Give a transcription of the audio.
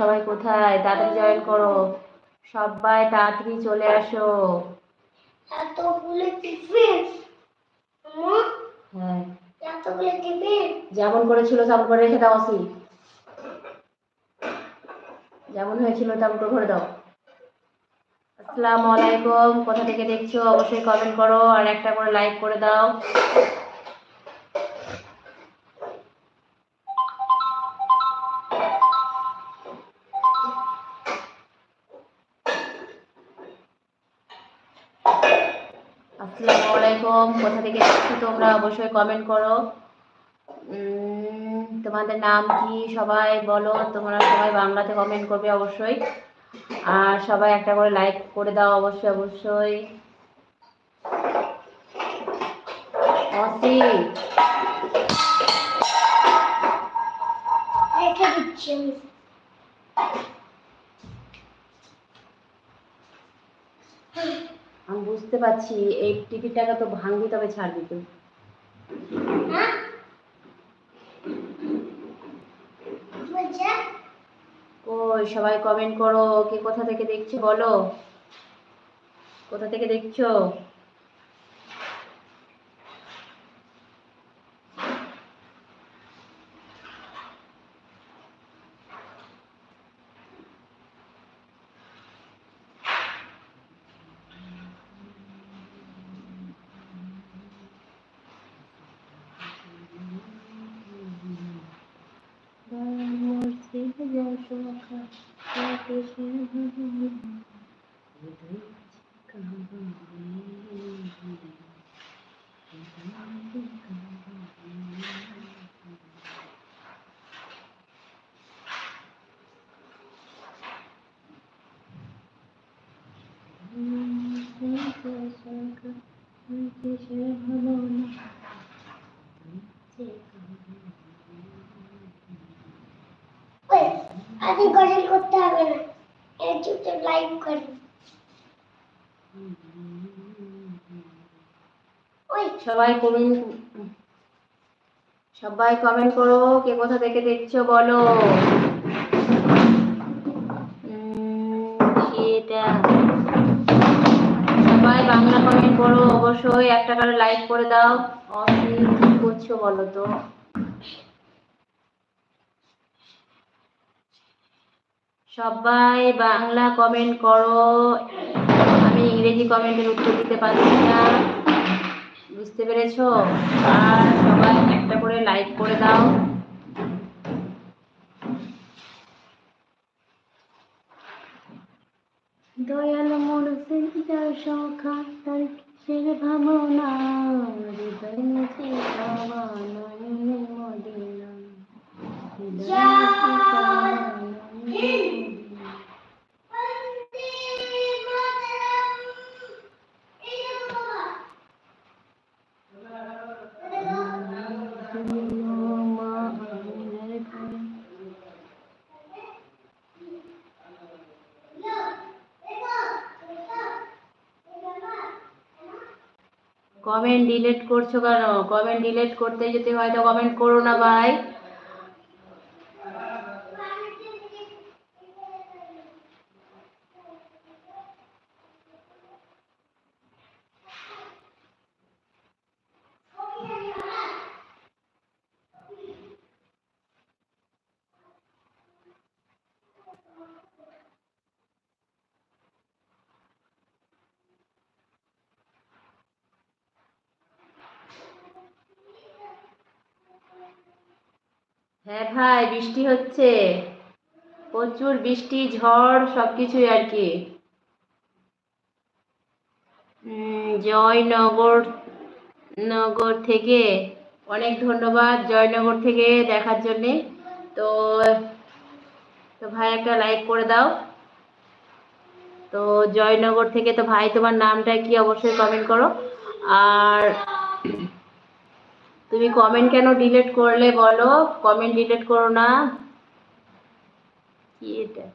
সবাই কোথায়? তাড়াতাড়ি জয়েন করো, সবাই তাড়াতাড়ি চলে আসো। হ্যাঁ, যেমন করেছিল তেমন করে রেখে দাও। আসি যেমন হয়েছিল তেমন করে ভরে দাও। আসসালামু আলাইকুম, কোথা থেকে দেখছো অবশ্যই কমেন্ট করো আর একটা করে লাইক করে দাও। আসসালামু আলাইকুম, কোথা থেকে দেখছো তোমরা অবশ্যই কমেন্ট করো। তোমাদের নাম কি সবাই বলো, তোমরা সবাই বাংলাতে কমেন্ট করবে অবশ্যই, আর সবাই একটা করে লাইক করে দাও অবশ্যই অবশ্যই। অসি রেখে দিচ্ছি আমি বুঝতে পারছি, এই টিকিটটাকে তো ভাঙবি তবে ছাড়বি তুই। ওই সবাই কমেন্ট করো, কে কোথা থেকে দেখছো বলো, কোথা থেকে দেখছো? আগে গজল করতে হবে না, এই চুপচাপ লাইভ করি। ওই সবাই কমেন্ট, সবাই কমেন্ট করো, কে কোথা থেকে দেখছো বলো। এটা সবাই বাংলা কমেন্ট করো অবশ্যই, একটা করে লাইক করে দাও। কি করছো বলো তো? সবাই বাংলা কমেন্ট করো, আমি ইংরেজি কমেন্টের উত্তর দিতে পারছি না, বুঝতে পেরেছো? আর সবাই একটা করে লাইক করে দাও। দয়াল মোর সেটা সখা তার কিসের ভাবনা, হৃদয় মুছে যাওয়া নয়নে মদিনা, হৃদয় মুছে যাওয়া নয়নে মদিনা। কমেন্ট ডিলিট করছো কেন? কমেন্ট ডিলিট করতে যেতে হয়তো কমেন্ট করো না ভাই। হ্যাঁ ভাই, বৃষ্টি হচ্ছে, প্রচুর বৃষ্টি ঝড় সবকিছুই আর কি। জয়নগর নগর থেকে অনেক ধন্যবাদ, জয়নগর থেকে দেখার জন্যে। তো তো ভাই একটা লাইক করে দাও। তো জয়নগর থেকে, তো ভাই তোমার নামটা কি অবশ্যই কমেন্ট করো। আর তুমি কমেন্ট কেন ডিলিট করলে বলো, কমেন্ট ডিলিট করো না। কি এটা?